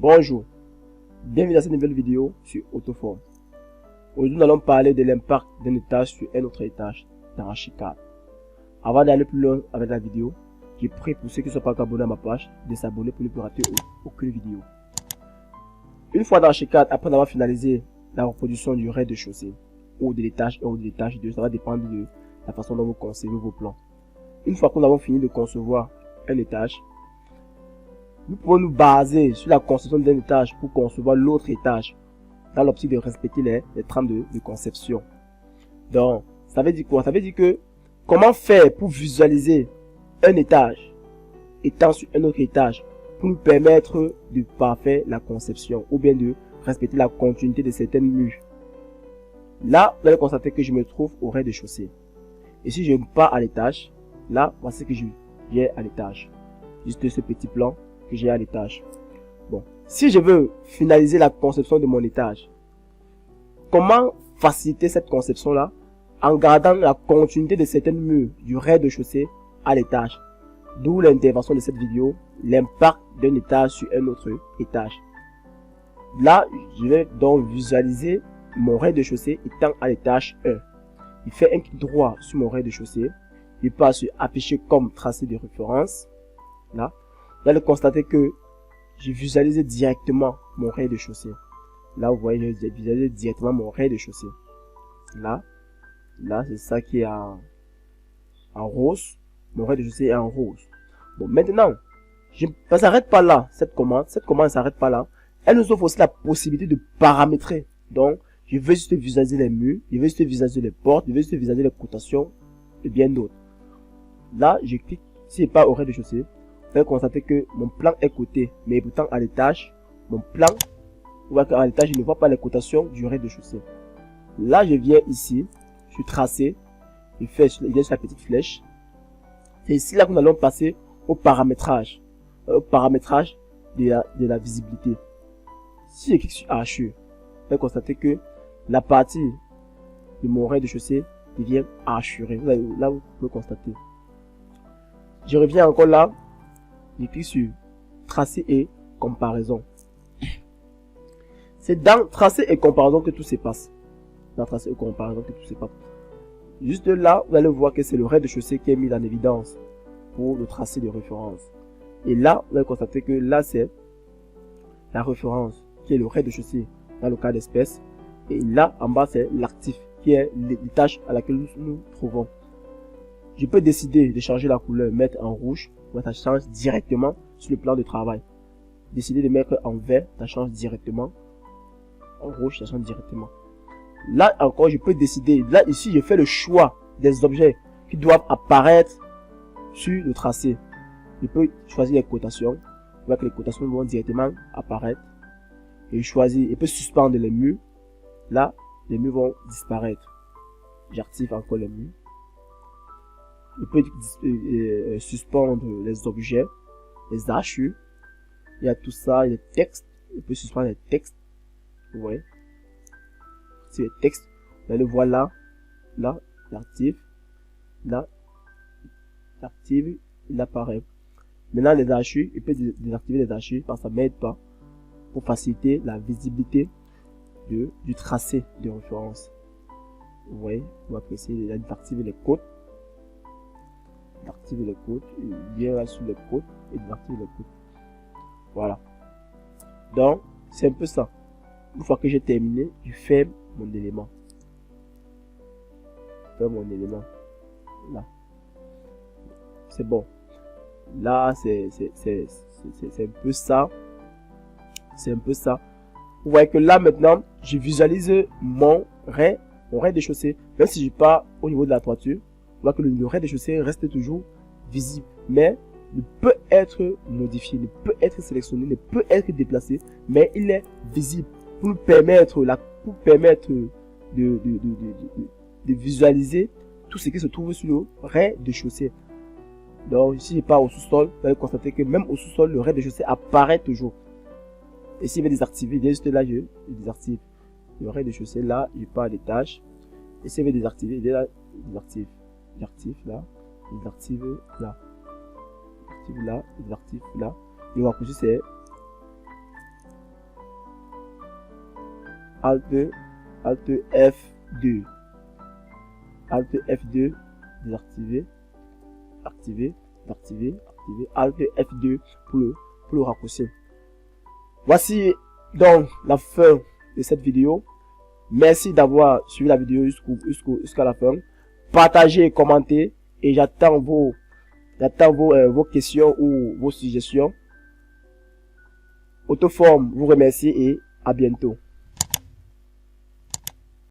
Bonjour, bienvenue dans cette nouvelle vidéo sur AutoForm. Aujourd'hui, nous allons parler de l'impact d'un étage sur un autre étage dans Archicad. Avant d'aller plus loin avec la vidéo, je prie pour ceux qui ne sont pas abonnés à ma page de s'abonner pour ne plus rater aucune vidéo. Une fois dans Archicad, après avoir finalisé la reproduction du rez-de-chaussée ou de l'étage 1 ou de l'étage 2, ça va dépendre de la façon dont vous concevez vos plans. Une fois que nous avons fini de concevoir un étage, nous pouvons nous baser sur la conception d'un étage pour concevoir l'autre étage dans l'optique de respecter les trames de conception. Donc, ça veut dire quoi? Ça veut dire que comment faire pour visualiser un étage étant sur un autre étage pour nous permettre de parfaire la conception ou bien de respecter la continuité de certaines murs. Là, vous allez constater que je me trouve au rez-de-chaussée. Et si je pars à l'étage, là, voici que j'ai à l'étage. Juste ce petit plan que j'ai à l'étage. Bon, si je veux finaliser la conception de mon étage, comment faciliter cette conception-là en gardant la continuité de certaines murs du rez-de-chaussée à l'étage? D'où l'intervention de cette vidéo, l'impact d'un étage sur un autre étage. Là, je vais donc visualiser mon rez-de-chaussée étant à l'étage 1. Il fait un clic droit sur mon rez-de-chaussée. Il passe sur afficher comme tracé de référence. Là, vous allez constater que j'ai visualisé directement mon rez-de-chaussée. Là, vous voyez, j'ai visualisé directement mon rez-de-chaussée. Là, c'est ça qui est en rose. Mon rez-de-chaussée est en rose. Bon, maintenant, ça s'arrête pas là, cette commande ne s'arrête pas là. Elle nous offre aussi la possibilité de paramétrer. Donc, je veux juste visualiser les murs, je veux juste visualiser les portes, je veux juste visualiser les cotations et bien d'autres. Là, je clique, si je pas au rez-de-chaussée, vous allez constater que mon plan est coté, mais pourtant à l'étage, mon plan, vous voyez qu'à l'étage, je ne vois pas les cotations du rez-de-chaussée. Là, je viens ici, je suis tracé, je viens sur la petite flèche. C'est ici là que nous allons passer au paramétrage de la visibilité. Si je clique sur archure, vous allez constater que la partie de mon rez-de-chaussée devient archurée. Là, vous pouvez constater. Je reviens encore là, je clique sur tracé et comparaison. C'est dans tracé et comparaison que tout se passe. Dans tracé et comparaison que tout se passe. Juste là, vous allez voir que c'est le rez-de-chaussée qui est mis en évidence pour le tracé de référence. Et là, vous allez constater que là, c'est la référence qui est le rez-de-chaussée dans le cas d'espèce. Et là, en bas, c'est l'actif qui est l'étage à laquelle nous nous trouvons. Je peux décider de changer la couleur, mettre en rouge, ça change directement sur le plan de travail. Décider de mettre en vert, ça change directement. En rouge, ça change directement. Là encore, je peux décider. Là, ici, je fais le choix des objets qui doivent apparaître sur le tracé. Je peux choisir les cotations. Vous voyez que les cotations vont directement apparaître. Et je peux suspendre les murs. Là, les murs vont disparaître. J'active encore les murs. Je peux suspendre les objets, les hachures. Il y a tout ça, les textes. Je peux suspendre les textes. Vous voyez. C'est les textes. Vous allez voir là. Là, j'active. Là, j'active. Il apparaît. Maintenant, les hachures, je peux désactiver les hachures parce que ça m'aide pas pour faciliter la visibilité du tracé de référence. Vous voyez, vous appréciez d'activer les côtes. D'activer les côtes, bien là sur les côtes et d'activer les côtes. Voilà. Donc, c'est un peu ça. Une fois que j'ai terminé, je ferme mon élément. Je ferme mon élément. Là. C'est bon. Là, c'est un peu ça. C'est un peu ça. Vous voyez que là, maintenant, je visualise mon rez-de-chaussée. Même si je pars au niveau de la toiture, vous voyez que le rez-de-chaussée reste toujours visible. Mais ne peut être modifié, ne peut être sélectionné, ne peut être déplacé. Mais il est visible pour nous permettre, de visualiser tout ce qui se trouve sur le rez-de-chaussée. Donc, si je pars au sous-sol, vous allez constater que même au sous-sol, le rez-de-chaussée apparaît toujours. Et si je vais désactiver, juste là, je désactive. Le rez-de-chaussée, là, je pars à l'étage. Et si je vais désactiver, là, je désactive. J'active là, je désactive là. J'active là, je désactive là. Et on va pousser, c'est Alt F2. Alt F2, désactiver, activer, activer, activer, Alt F2 pour le raccourcir. Voici donc la fin de cette vidéo. Merci d'avoir suivi la vidéo jusqu'à la fin. Partagez, commentez et j'attends vos questions ou vos suggestions. Autoform vous remercie et à bientôt.